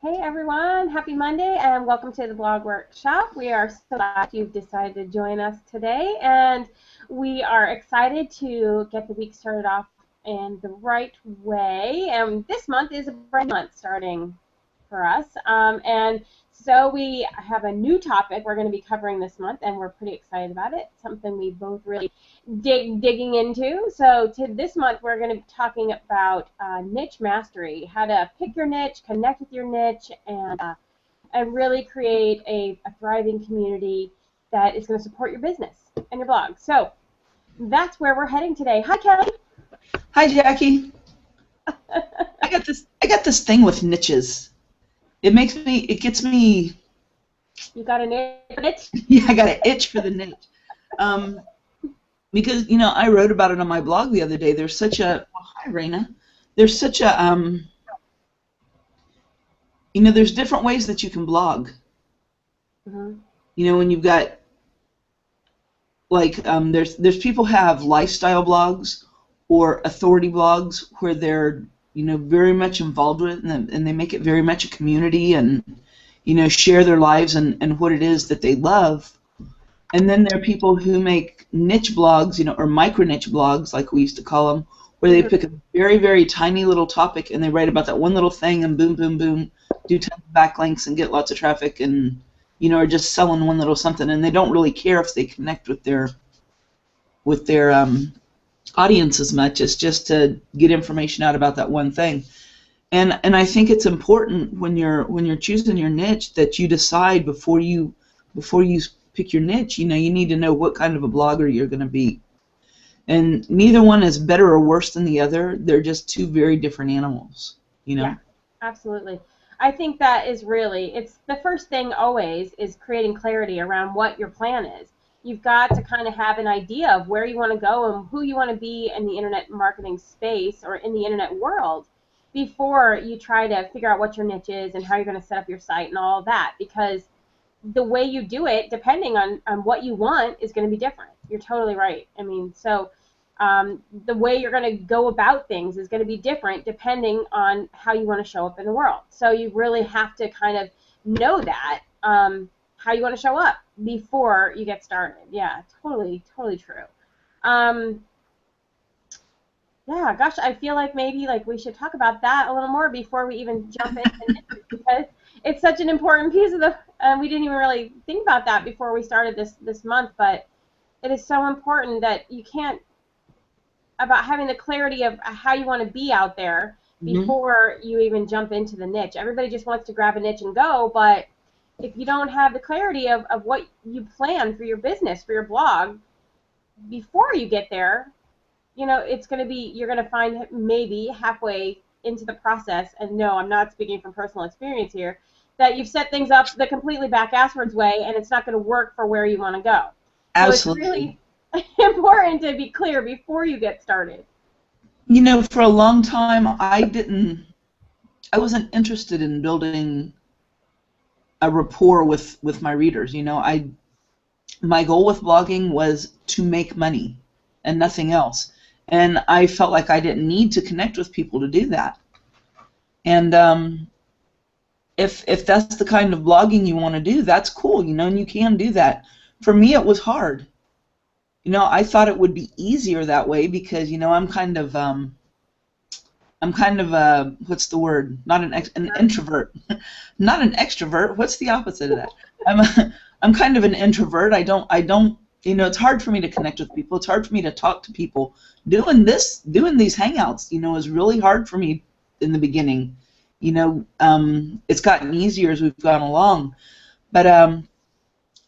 Hey everyone, happy Monday and welcome to the blog workshop. We are so glad you've decided to join us today, and we are excited to get the week started off in the right way. And this month is a brand new month starting for us. And so we have a new topic we're going to be covering this month, and we're pretty excited about it. Something we both really digging into. So this month we're going to be talking about niche mastery, how to pick your niche, connect with your niche, and really create a thriving community that is going to support your business and your blog. So that's where we're heading today. Hi, Kelly. Hi, Jackie. I got this thing with niches. It gets me. You got an itch? Yeah, I got an itch for the niche. Because I wrote about it on my blog the other day. There's such a hi, Raina. There's such a there's different ways that you can blog. Mm-hmm. When you've got there's people have lifestyle blogs or authority blogs where they're very much involved with it, and they make it very much a community and share their lives and what it is that they love. And then there are people who make niche blogs, or micro niche blogs, like we used to call them, where they pick a very, very tiny little topic and they write about that one little thing and boom, boom, boom, do tons of backlinks and get lots of traffic and, are just selling one little something, and they don't really care if they connect with their audience as much as just to get information out about that one thing. And I think it's important when you're choosing your niche that you decide before you pick your niche. You need to know what kind of a blogger you're going to be. And neither one is better or worse than the other. They're just two very different animals. Yeah, absolutely. I think that is it's the first thing always is creating clarity around what your plan is. You've got to kind of have an idea of where you want to go and who you want to be in the internet marketing space or in the internet world before you try to figure out what your niche is and how you're going to set up your site and all of that, because the way you do it, depending on what you want, is going to be different. You're totally right. I mean, so the way you're going to go about things is going to be different depending on how you want to show up in the world. So you really have to kind of know that, how you want to show up before you get started. Yeah, totally true. Yeah, gosh, I feel like maybe we should talk about that a little more before we even jump into niches, because it's such an important piece of we didn't even really think about that before we started this month, but it is so important that you can't, about having the clarity of how you want to be out there before you even jump into the niche. Everybody just wants to grab a niche and go, but if you don't have the clarity of what you plan for your business, for your blog, before you get there, it's going to be, you're going to find maybe halfway into the process, and no, I'm not speaking from personal experience here, that you've set things up the completely back-asswards way, and it's not going to work for where you want to go. Absolutely. So it's really important to be clear before you get started. For a long time, I wasn't interested in building a rapport with my readers. My goal with blogging was to make money and nothing else. And I felt like I didn't need to connect with people to do that. And if that's the kind of blogging you want to do, that's cool, and you can do that. For me, it was hard. I thought it would be easier that way because, I'm kind of what's the word? Not an introvert, not an extrovert. What's the opposite of that? I'm kind of an introvert. I don't. It's hard for me to connect with people. It's hard for me to talk to people. Doing these hangouts, is really hard for me in the beginning. It's gotten easier as we've gone along. But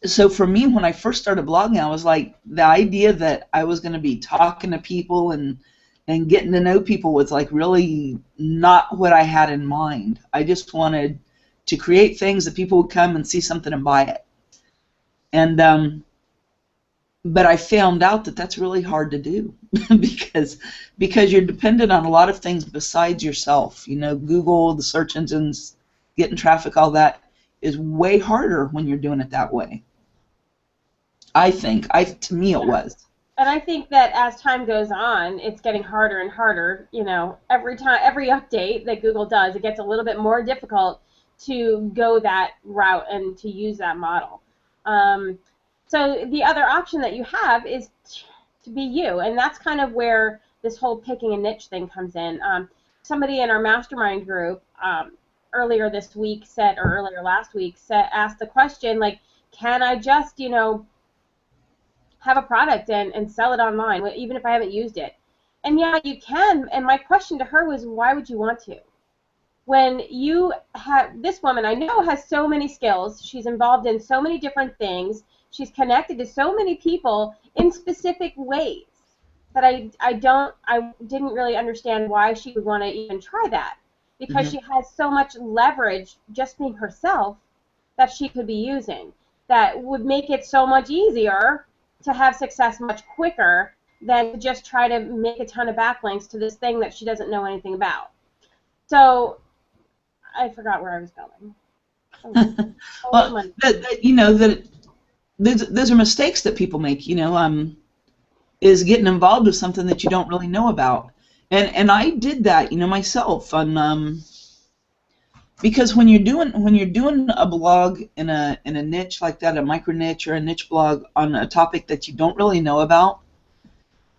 so for me, when I first started blogging, I was like, the idea that I was going to be talking to people and getting to know people was really not what I had in mind. I just wanted to create things that people would come and see something and buy it. And but I found out that that's really hard to do because you're dependent on a lot of things besides yourself. Google, the search engines, getting traffic, all that is way harder when you're doing it that way. I think. To me, it was. And I think that as time goes on, it's getting harder and harder. Every update that Google does, it gets a little bit more difficult to go that route and to use that model. So the other option that you have is to be you, and that's kind of where this whole picking a niche thing comes in. Somebody in our mastermind group earlier this week said, or earlier last week, asked the question, like, can I just, have a product and sell it online, even if I haven't used it? And yeah, you can. And my question to her was, why would you want to? When you have, this woman I know has so many skills, she's involved in so many different things, she's connected to so many people in specific ways that I didn't really understand why she would want to even try that, because she has so much leverage just being herself that she could be using that would make it so much easier to have success much quicker than to just try to make a ton of backlinks to this thing that she doesn't know anything about. So I forgot where I was going. Well, those are mistakes that people make, is getting involved with something that you don't really know about. And I did that, myself. Because when you're doing a blog in a niche like that, a micro niche or a niche blog on a topic that you don't really know about.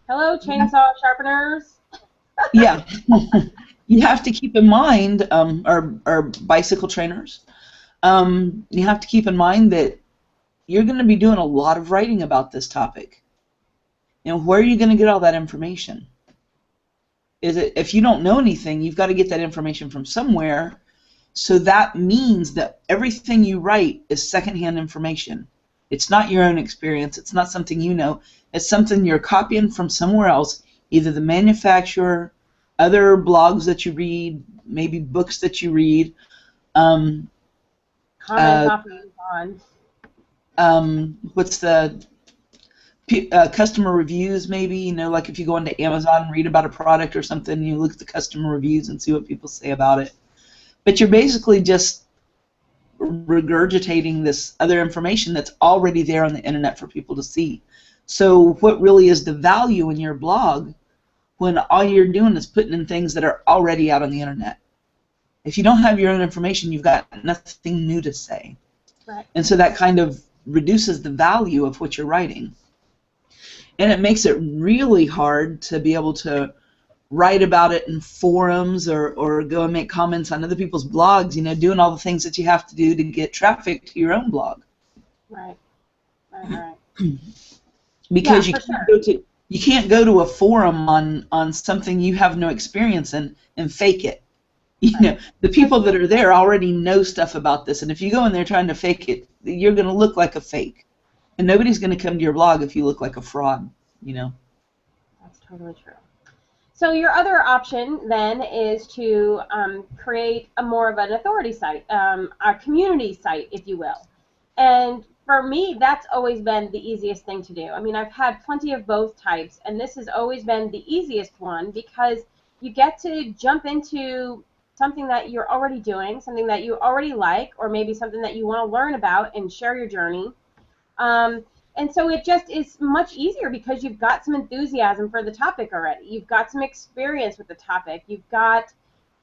Hello, chainsaw sharpeners. Yeah. You have to keep in mind, or bicycle trainers, you have to keep in mind that you're going to be doing a lot of writing about this topic. Where are you going to get all that information? If you don't know anything, you've got to get that information from somewhere. So that means that everything you write is secondhand information. It's not your own experience. It's not something you know. It's something you're copying from somewhere else, either the manufacturer, other blogs that you read, maybe books that you read. Comments off on. What's the customer reviews, maybe, like if you go into Amazon and read about a product or something, you look at the customer reviews and see what people say about it. But you're basically just regurgitating this other information that's already there on the internet for people to see. So what really is the value in your blog when all you're doing is putting in things that are already out on the internet? If you don't have your own information, you've got nothing new to say. Right. And so that kind of reduces the value of what you're writing. And it makes it really hard to be able to write about it in forums or go and make comments on other people's blogs, doing all the things that you have to do to get traffic to your own blog. Right. Because yeah, you can't go to a forum on something you have no experience in and fake it. The people that are there already know stuff about this, and if you go in there trying to fake it, you're going to look like a fake. And nobody's going to come to your blog if you look like a fraud, That's totally true. So your other option then is to create more of an authority site, a community site, if you will. And for me, that's always been the easiest thing to do. I mean, I've had plenty of both types, and this has always been the easiest one because you get to jump into something that you're already doing, something that you already like, or maybe something that you want to learn about and share your journey. And so it just is much easier because you've got some enthusiasm for the topic already. You've got some experience with the topic. You've got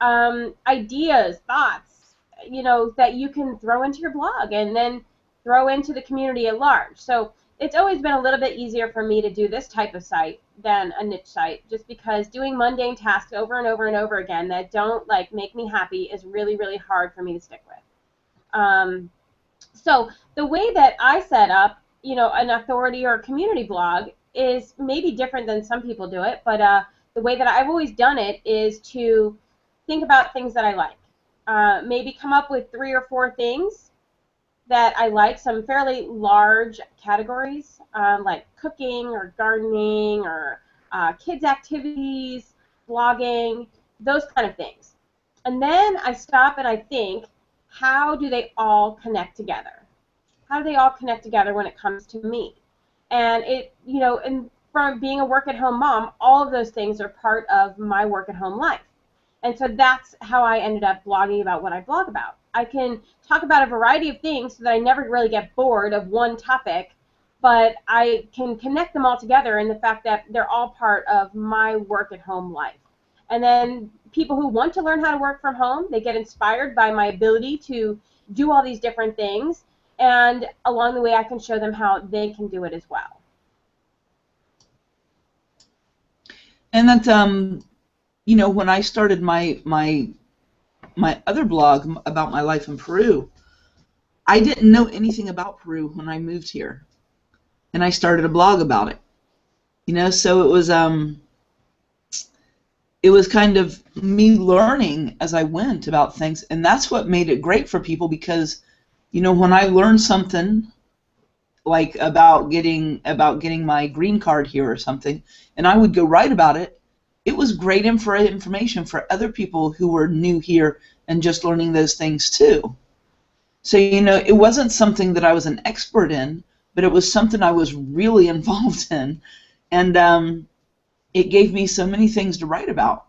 ideas, thoughts, that you can throw into your blog and then throw into the community at large. So it's always been a little bit easier for me to do this type of site than a niche site, just because doing mundane tasks over and over and over again that don't make me happy is really, really hard for me to stick with. So the way that I set up an authority or a community blog is maybe different than some people do it, but the way that I've always done it is to think about things that I like. Maybe come up with 3 or 4 things that I like, some fairly large categories, like cooking or gardening or kids' activities, blogging, those kind of things. And then I stop and I think, how do they all connect together? How do they all connect together when it comes to me? And and from being a work-at-home mom, all of those things are part of my work-at-home life. And so that's how I ended up blogging about what I blog about. I can talk about a variety of things so that I never really get bored of one topic, but I can connect them all together in the fact that they're all part of my work-at-home life. And then people who want to learn how to work from home, they get inspired by my ability to do all these different things, and along the way I can show them how they can do it as well. And that, you know, when I started my other blog about my life in Peru, I didn't know anything about Peru when I moved here, and I started a blog about it. You know, so it was kind of me learning as I went about things, and that's what made it great for people, because, you know, when I learned something like about getting my green card here or something, and I would go write about it, it was great information for other people who were new here and just learning those things too. So, you know, it wasn't something that I was an expert in, but it was something I was really involved in, and it gave me so many things to write about.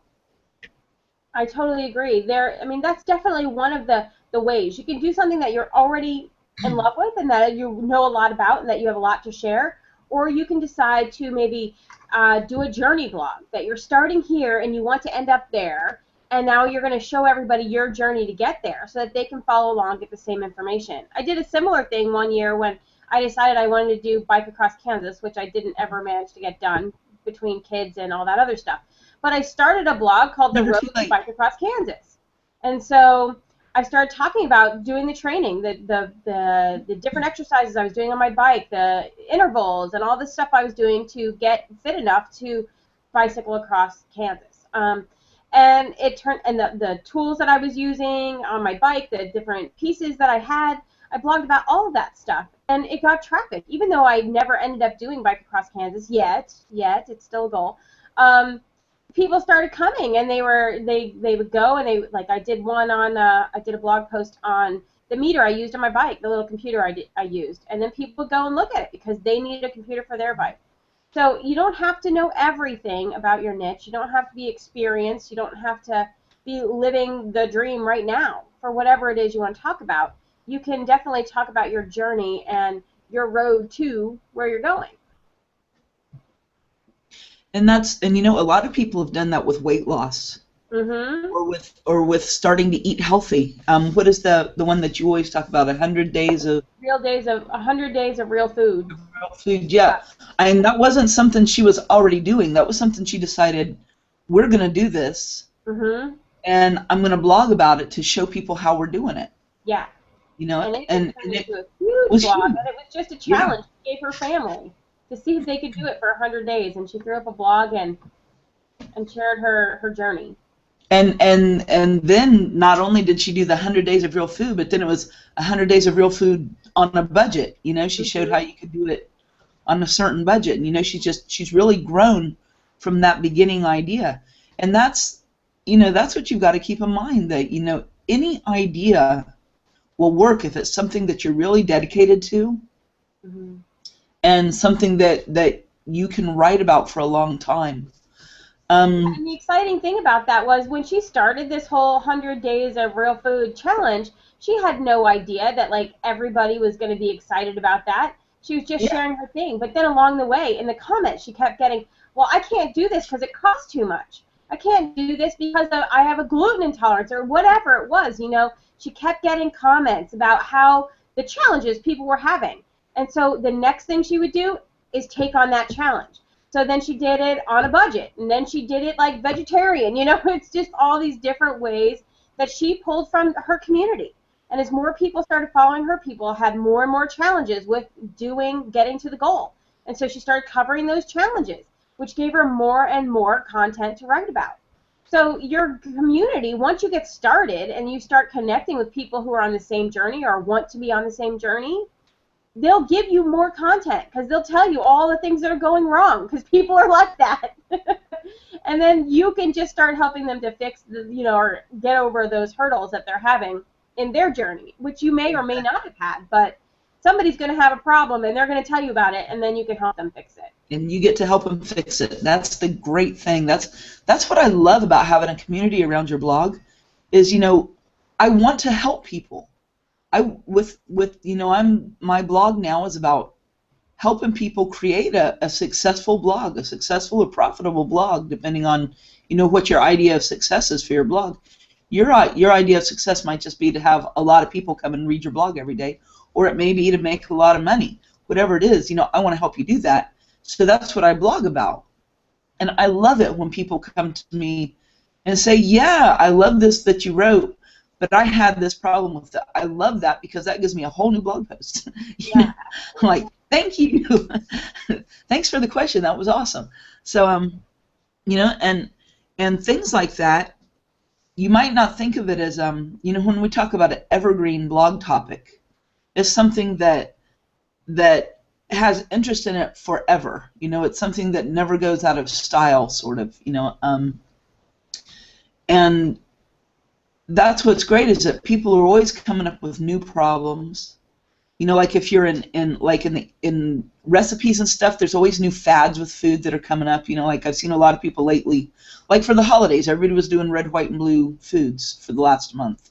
I totally agree. I mean, that's definitely one of the ways. You can do something that you're already in love with and that you know a lot about and that you have a lot to share, or you can decide to maybe do a journey blog that you're starting here and you want to end up there, and now you're going to show everybody your journey to get there so that they can follow along, get the same information. I did a similar thing one year when I decided I wanted to do Bike Across Kansas, which I didn't ever manage to get done between kids and all that other stuff. But I started a blog called The Road to Bike Across Kansas. And so I started talking about doing the training, the different exercises I was doing on my bike, the intervals, and all the stuff I was doing to get fit enough to bicycle across Kansas. And it turned, and the tools that I was using on my bike, the different pieces that I had, I blogged about all of that stuff, and it got traffic. Even though I never ended up doing Bike Across Kansas yet, it's still a goal. People started coming, and they would go, and I did one on I did a blog post on the meter I used on my bike, the little computer I used, and then people would go and look at it because they needed a computer for their bike. So you don't have to know everything about your niche. You don't have to be experienced. You don't have to be living the dream right now for whatever it is you want to talk about. You can definitely talk about your journey and your road to where you're going. And you know, a lot of people have done that with weight loss, or with starting to eat healthy. What is the one that you always talk about? 100 days of 100 days of real food. Real food, yeah. And that wasn't something she was already doing. That was something she decided, we're going to do this, and I'm going to blog about it to show people how we're doing it. Yeah. You know, and it was huge blog, and it was just a challenge she gave her family to see if they could do it for 100 days, and she threw up a blog and shared her journey. And then not only did she do the 100 days of real food, but then it was 100 days of real food on a budget. You know, she showed how you could do it on a certain budget, and you know, she's really grown from that beginning idea, and that's what you've got to keep in mind, that you know, any idea will work if it's something that you're really dedicated to, and something that you can write about for a long time. And the exciting thing about that was when she started this whole 100 days of real food challenge, she had no idea that like everybody was going to be excited about that. She was just sharing her thing. But then along the way, in the comments, she kept getting, well, I can't do this because it costs too much. I can't do this because I have a gluten intolerance, or whatever it was, you know. She kept getting comments about how the challenges people were having. And so the next thing she would do is take on that challenge. So then she did it on a budget, and then she did it like vegetarian. You know, it's just all these different ways that she pulled from her community. And as more people started following her, people had more and more challenges with getting to the goal. And so she started covering those challenges, which gave her more and more content to write about. So your community, once you get started and you start connecting with people who are on the same journey or want to be on the same journey, they'll give you more content because they'll tell you all the things that are going wrong because people are like that. And then you can just start helping them to fix, or get over those hurdles that they're having in their journey, which you may or may not have had, but somebody's going to have a problem and they're going to tell you about it, and then you can help them fix it. And you get to help them fix it. That's the great thing. That's what I love about having a community around your blog is, I want to help people. My blog now is about helping people create a successful blog, a successful or profitable blog, depending on, what your idea of success is for your blog. Your idea of success might just be to have a lot of people come and read your blog every day, or it may be to make a lot of money. Whatever it is, I want to help you do that. So that's what I blog about. And I love it when people come to me and say, yeah, I love this that you wrote, but I had this problem with it. I love that because that gives me a whole new blog post. I'm like, thank you. Thanks for the question. That was awesome. So, and things like that, you might not think of it as, when we talk about an evergreen blog topic, it's something that has interest in it forever. It's something that never goes out of style, sort of, and that's what's great, is that people are always coming up with new problems. Like if you're in recipes and stuff, there's always new fads with food that are coming up. Like I've seen a lot of people lately, like for the holidays, everybody was doing red, white, and blue foods for the last month.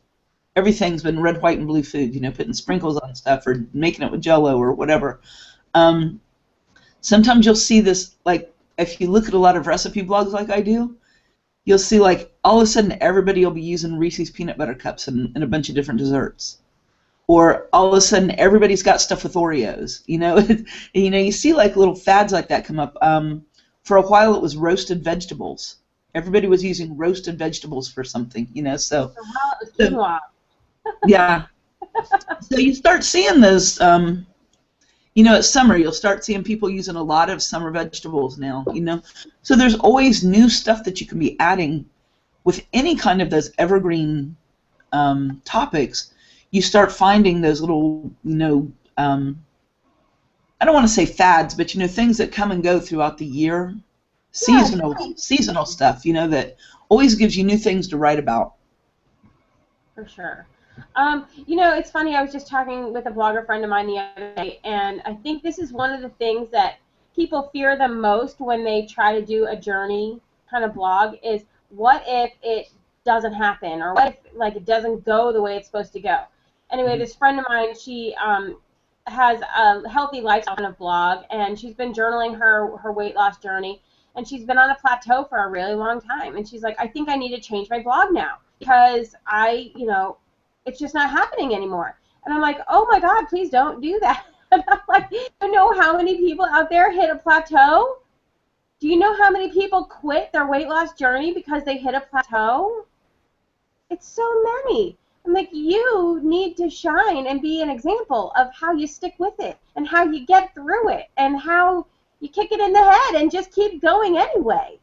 Everything's been red, white, and blue food, putting sprinkles on stuff or making it with Jell-O or whatever. Sometimes you'll see this, like if you look at a lot of recipe blogs like I do, you'll see like all of a sudden everybody will be using Reese's peanut butter cups in a bunch of different desserts. Or all of a sudden everybody's got stuff with Oreos. You see like little fads like that come up. For a while it was roasted vegetables. Everybody was using roasted vegetables for something, so. Yeah. So you start seeing those, it's summer, you'll start seeing people using a lot of summer vegetables now, So there's always new stuff that you can be adding with any kind of those evergreen topics. You start finding those little, I don't want to say fads, but things that come and go throughout the year, seasonal stuff, that always gives you new things to write about. For sure. It's funny, I was just talking with a blogger friend of mine the other day, and I think this is one of the things that people fear the most when they try to do a journey kind of blog is, what if it doesn't happen, or what if it doesn't go the way it's supposed to go? Anyway, this friend of mine, she has a healthy lifestyle kind of blog, and she's been journaling her weight loss journey, and she's been on a plateau for a really long time, and she's like, I think I need to change my blog now because it's just not happening anymore. And I'm like, oh my God, please don't do that. And I'm like, do you know how many people out there hit a plateau? Do you know how many people quit their weight loss journey because they hit a plateau? It's so many. I'm like, you need to shine and be an example of how you stick with it and how you get through it and how you kick it in the head and just keep going anyway.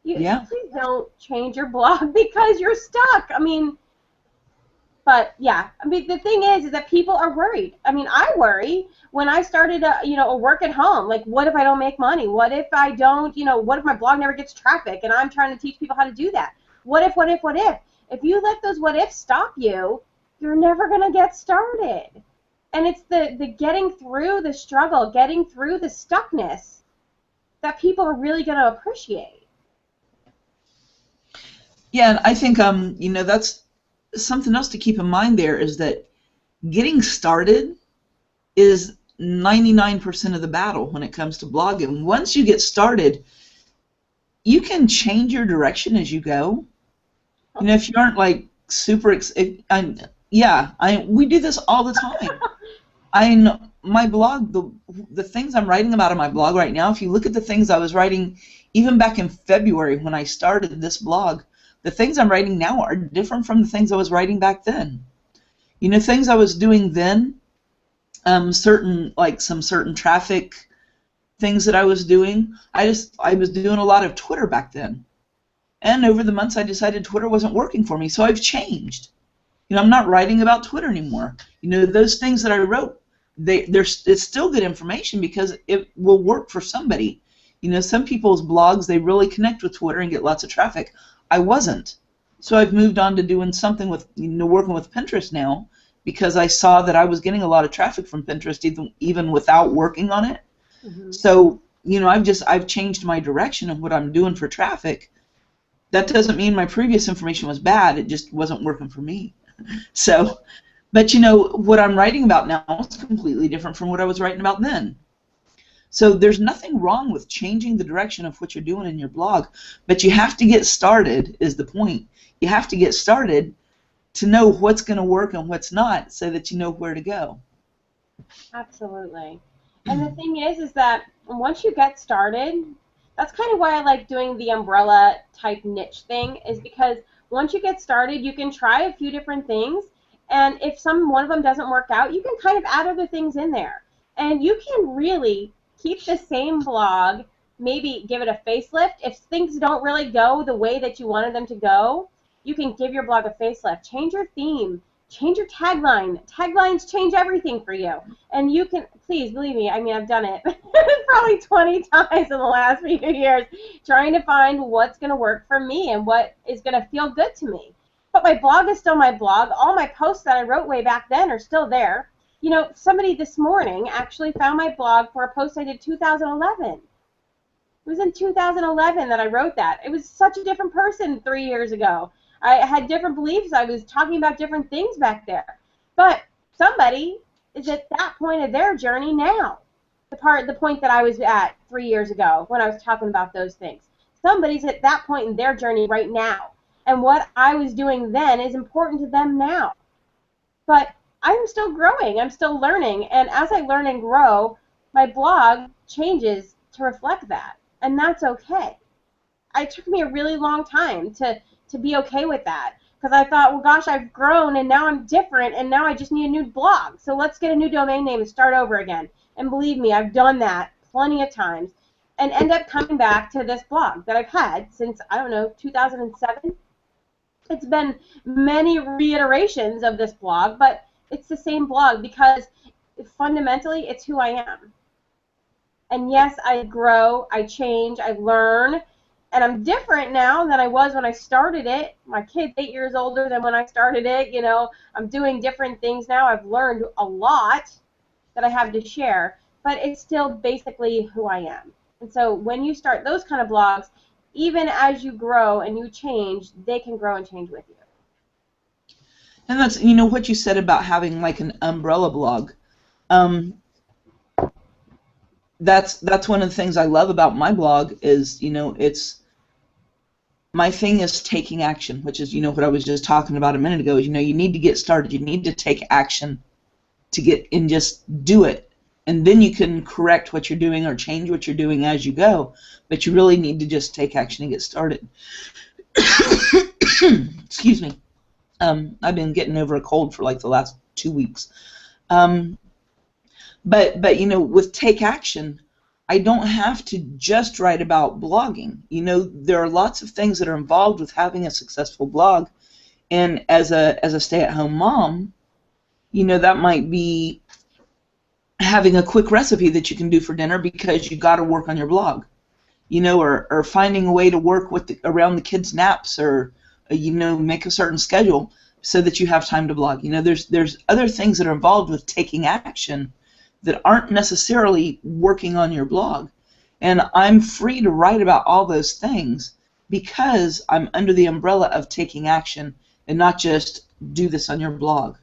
Please don't change your blog because you're stuck. But yeah, the thing is that people are worried. I worry when I started a work at home. Like, what if I don't make money? What if I don't, what if my blog never gets traffic and I'm trying to teach people how to do that? What if? If you let those what ifs stop you, you're never going to get started. And it's the getting through the struggle, getting through the stuckness that people are really going to appreciate. Yeah, and I think, that's something else to keep in mind there, is that getting started is 99% of the battle when it comes to blogging. Once you get started, you can change your direction as you go. If you aren't like super, we do this all the time. I know my blog, the things I'm writing about in my blog right now, if you look at the things I was writing even back in February when I started this blog, the things I'm writing now are different from the things I was writing back then. Things I was doing then, some certain traffic things that I was doing, I was doing a lot of Twitter back then. And over the months I decided Twitter wasn't working for me, so I've changed. I'm not writing about Twitter anymore. Those things that I wrote, it's still good information because it will work for somebody. Some people's blogs, they really connect with Twitter and get lots of traffic. I wasn't. So I've moved on to doing something with, working with Pinterest now, because I saw that I was getting a lot of traffic from Pinterest even without working on it. Mm-hmm. So, I've changed my direction of what I'm doing for traffic. That doesn't mean my previous information was bad, it just wasn't working for me. So, but what I'm writing about now is completely different from what I was writing about then. So there's nothing wrong with changing the direction of what you're doing in your blog, but you have to get started is the point. You have to get started to know what's going to work and what's not so that you know where to go. Absolutely. And the thing is that once you get started, that's kind of why I like doing the umbrella type niche thing, is because once you get started, you can try a few different things, and if one of them doesn't work out, you can kind of add other things in there. And you can really keep the same blog, maybe give it a facelift. If things don't really go the way that you wanted them to go, you can give your blog a facelift, change your theme, change your tagline. Taglines change everything for you. And you can, please believe me, I mean, I've done it probably 20 times in the last few years, trying to find what's going to work for me and what is going to feel good to me. But my blog is still my blog. All my posts that I wrote way back then are still there. You know, somebody this morning actually found my blog for a post I did 2011. It was in 2011 that I wrote that. It was such a different person 3 years ago. I had different beliefs. I was talking about different things back there. But somebody is at that point of their journey now. The point that I was at 3 years ago when I was talking about those things. Somebody's at that point in their journey right now. And what I was doing then is important to them now. But I'm still growing. I'm still learning. And as I learn and grow, my blog changes to reflect that. And that's okay. It took me a really long time to be okay with that, because I thought, well, gosh, I've grown and now I'm different and now I just need a new blog. So let's get a new domain name and start over again. And believe me, I've done that plenty of times and end up coming back to this blog that I've had since, I don't know, 2007. It's been many reiterations of this blog, but it's the same blog because fundamentally it's who I am. And yes, I grow, I change, I learn, and I'm different now than I was when I started it. My kid's 8 years older than when I started it. You know, I'm doing different things now. I've learned a lot that I have to share, but it's still basically who I am. And so when you start those kind of blogs, even as you grow and you change, they can grow and change with you. And that's, you know, what you said about having like an umbrella blog. That's one of the things I love about my blog is, you know, it's my thing is taking action, which is, you know, what I was just talking about a minute ago. Is, you know, you need to get started. You need to take action to get and just do it. And then you can correct what you're doing or change what you're doing as you go. But you really need to just take action and get started. Excuse me. I've been getting over a cold for like the last 2 weeks. But you know, with take action, I don't have to just write about blogging. You know, there are lots of things that are involved with having a successful blog. And as a stay-at-home mom, you know, that might be having a quick recipe that you can do for dinner because you got to work on your blog. You know, or finding a way to work with around the kids' naps, or you know, make a certain schedule so that you have time to blog. You know, there's other things that are involved with taking action that aren't necessarily working on your blog. And I'm free to write about all those things because I'm under the umbrella of taking action and not just do this on your blog.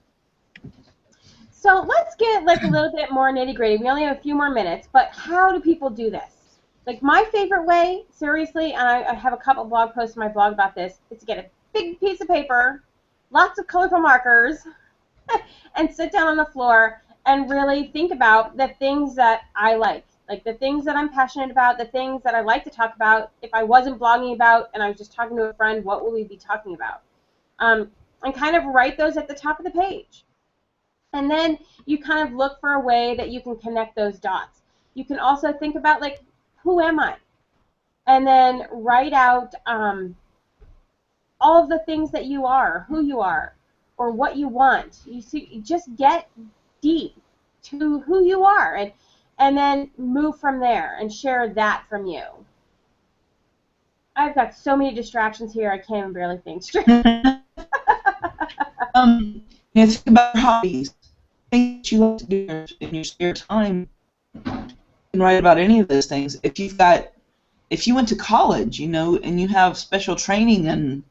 So let's get like a little bit more nitty-gritty. We only have a few more minutes, but how do people do this? Like my favorite way, seriously, and I have a couple blog posts on my blog about this, is to get a big piece of paper, lots of colorful markers, and sit down on the floor and really think about the things that I like the things that I'm passionate about, the things that I like to talk about. If I wasn't blogging about and I was just talking to a friend, what would we be talking about? And kind of write those at the top of the page. And then you kind of look for a way that you can connect those dots. You can also think about, like, who am I? And then write out all of the things that you are, who you are, or what you want. You see, just get deep to who you are, and then move from there and share that from you. I've got so many distractions here, I can't even barely think straight. You know, think about hobbies, things you like to do in your spare time. You can write about any of those things. If you went to college, you know, and you have special training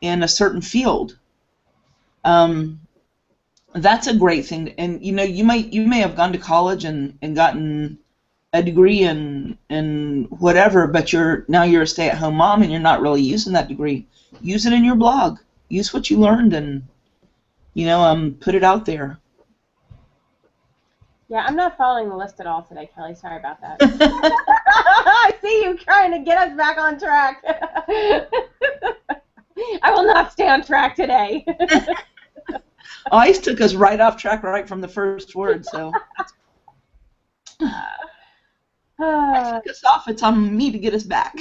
in a certain field, that's a great thing. And you know, you may have gone to college and gotten a degree in whatever, but you're a stay-at-home mom and you're not really using that degree. Use it in your blog. Use what you learned and put it out there. Yeah, I'm not following the list at all today, Kelly. Sorry about that. I see you trying to get us back on track. I will not stay on track today. Ice took us right off track right from the first word, so. I took us off. It's on me to get us back.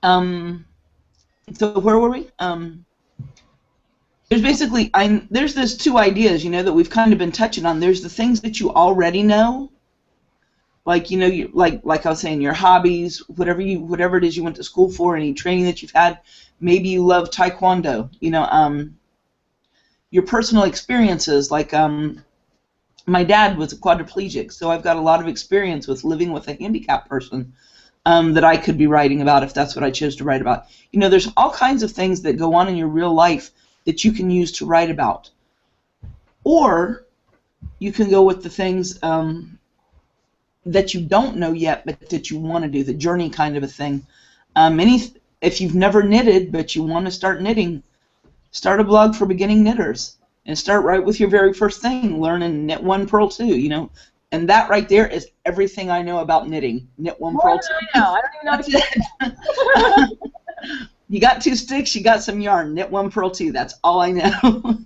So where were we? There's basically there's two ideas, that we've kind of been touching on. There's the things that you already know, like like I was saying, your hobbies, whatever it is you went to school for, any training that you've had. Maybe you love Taekwondo. Your personal experiences, like my dad was a quadriplegic, so I've got a lot of experience with living with a handicapped person that I could be writing about if that's what I chose to write about. There's all kinds of things that go on in your real life that you can use to write about. Or you can go with the things that you don't know yet but that you want to do, the journey kind of a thing. If you've never knitted but you want to start knitting, start a blog for beginning knitters and start right with your very first thing, learning knit one, purl two, And that right there is everything I know about knitting. Knit one, purl two. I don't even know. That's it. You got 2 sticks, you got some yarn. Knit one, purl two. That's all I know.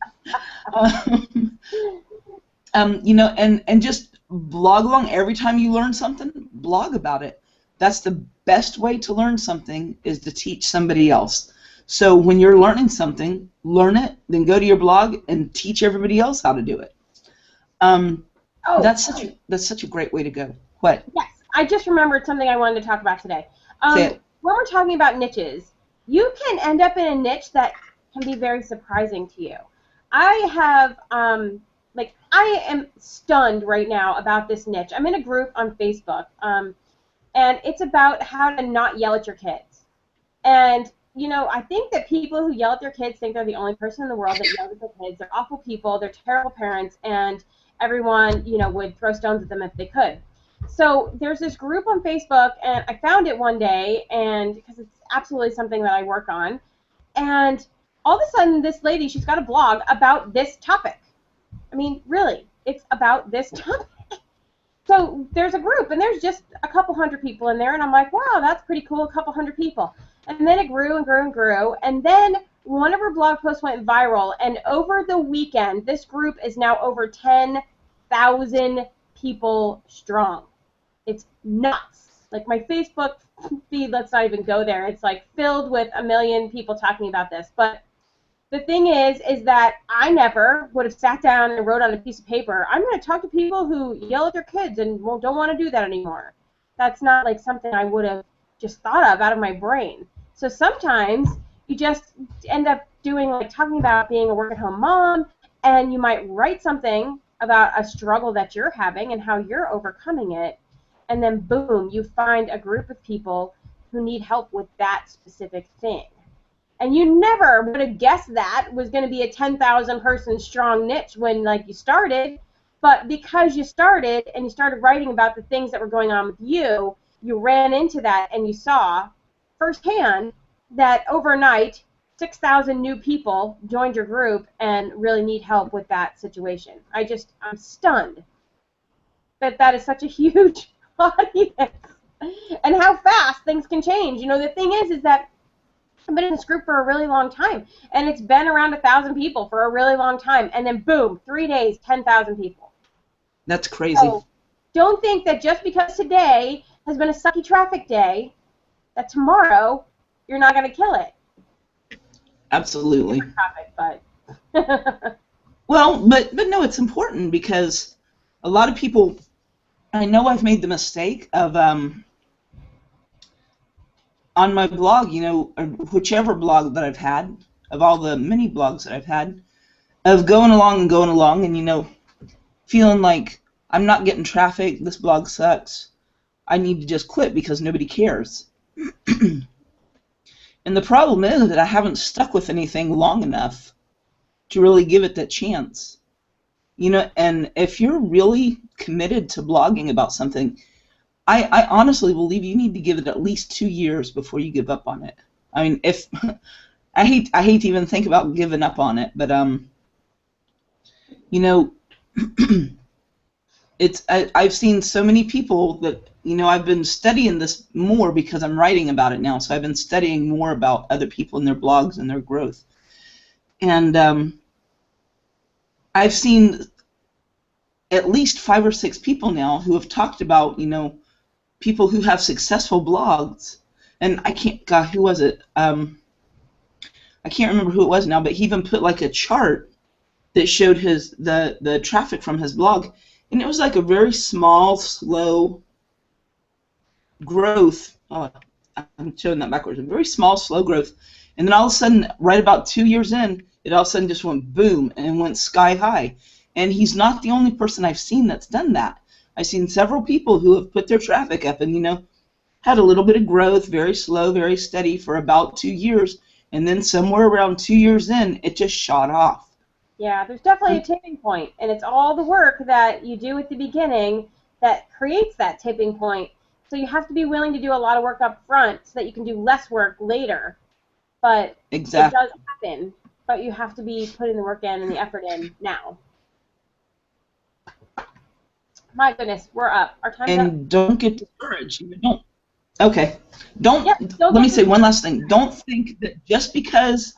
And just blog along. Every time you learn something, blog about it. That's the best way to learn something, is to teach somebody else. So when you're learning something, learn it, then go to your blog and teach everybody else how to do it. That's such a great way to go. What? Yes, I just remembered something I wanted to talk about today. Say it. When we're talking about niches, you can end up in a niche that can be very surprising to you. I have, I am stunned right now about this niche. I'm in a group on Facebook, and it's about how to not yell at your kids. And, I think that people who yell at their kids think they're the only person in the world that yells at their kids. They're awful people, they're terrible parents, and everyone, would throw stones at them if they could. So there's this group on Facebook, and I found it one day, and because it's absolutely something that I work on, and all of a sudden this lady, she's got a blog about this topic. I mean, really, it's about this topic. So there's a group, and there's just a couple hundred people in there, and I'm like, wow, that's pretty cool, a couple hundred people. And then it grew and grew and grew, and then one of her blog posts went viral, and over the weekend, this group is now over 10,000 people strong. It's nuts. Like, my Facebook feed, let's not even go there. It's like filled with a million people talking about this. But the thing is that I never would have sat down and wrote on a piece of paper, I'm going to talk to people who yell at their kids and don't want to do that anymore. That's not like something I would have just thought of out of my brain. So sometimes you just end up doing, like, talking about being a work-at-home mom, and you might write something about a struggle that you're having and how you're overcoming it, and then boom, you find a group of people who need help with that specific thing. And you never would have guessed that was going to be a 10,000 person strong niche when, like, you started, but because you started and you started writing about the things that were going on with you, you ran into that and you saw firsthand that overnight 6,000 new people joined your group and really need help with that situation. I'm stunned that is such a huge audience and how fast things can change. The thing is that I've been in this group for a really long time, and it's been around 1,000 people for a really long time, and then boom, 3 days, 10,000 people. That's crazy. So don't think that just because today has been a sucky traffic day, that tomorrow you're not going to kill it. Absolutely. Topic, but well, but no, it's important because a lot of people, I know I've made the mistake of on my blog, or whichever blog that I've had, of all the many blogs that I've had, of going along and, feeling like I'm not getting traffic, this blog sucks, I need to just quit because nobody cares. And the problem is that I haven't stuck with anything long enough to really give it that chance. and if you're really committed to blogging about something, I honestly believe you need to give it at least 2 years before you give up on it. I mean, if I hate to even think about giving up on it, but you know, I've seen so many people that I've been studying this more because I'm writing about it now. So I've been studying more about other people and their blogs and their growth, and I've seen at least 5 or 6 people now who have talked about people who have successful blogs, and I can't, God, who was it? I can't remember who it was now, but he even put like a chart that showed the traffic from his blog, and it was like a very small, slow growth. Oh, I'm showing that backwards. A very small, slow growth, and then all of a sudden, right about 2 years in, it all of a sudden just went boom and went sky high. And he's not the only person I've seen that's done that. I've seen several people who have put their traffic up and had a little bit of growth, very slow, very steady for about 2 years, and then somewhere around 2 years in, it just shot off. Yeah, there's definitely a tipping point, and it's all the work that you do at the beginning that creates that tipping point. So you have to be willing to do a lot of work up front so that you can do less work later. But exactly. It does happen, but you have to be putting the work in and the effort in now. My goodness, we're up. Our time's up. And don't get discouraged. Don't. Okay. Don't. Yep, let me say one last thing. Don't think that just because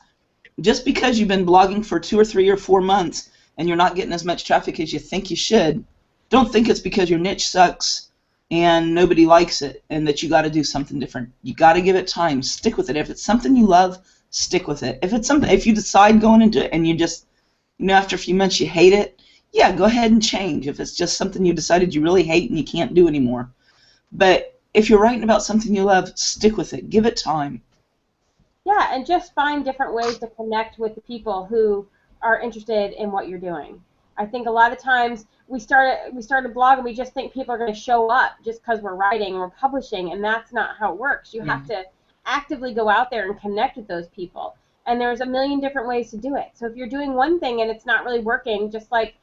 you've been blogging for 2 or 3 or 4 months and you're not getting as much traffic as you think you should, don't think it's because your niche sucks and nobody likes it and that you got to do something different. You got to give it time. Stick with it. If it's something you love, stick with it. If you decide going into it and you just, after a few months you hate it, yeah, go ahead and change if it's just something you decided you really hate and you can't do anymore. But if you're writing about something you love, stick with it. Give it time. Yeah, and just find different ways to connect with the people who are interested in what you're doing. I think a lot of times we start a blog and we just think people are going to show up just because we're writing and we're publishing, and that's not how it works. You have to actively go out there and connect with those people. And there's a million different ways to do it. So if you're doing one thing and it's not really working, just like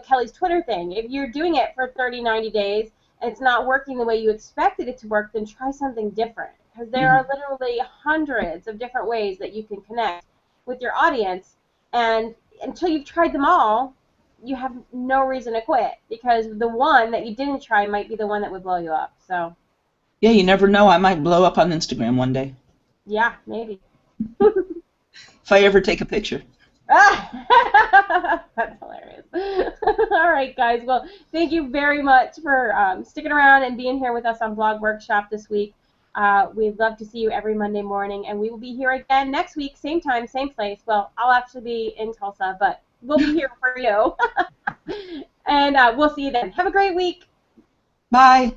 Kelly's Twitter thing, if you're doing it for 30, 90 days and it's not working the way you expected it to work, then try something different. Because there are literally hundreds of different ways that you can connect with your audience, and until you've tried them all, you have no reason to quit, because the one that you didn't try might be the one that would blow you up. So yeah, you never know. I might blow up on Instagram one day. Yeah, maybe. If I ever take a picture. That's hilarious. All right, guys. Well, thank you very much for sticking around and being here with us on Blog Workshop this week. We'd love to see you every Monday morning, and we will be here again next week, same time, same place. Well, I'll actually be in Tulsa, but we'll be here for you. And we'll see you then. Have a great week. Bye.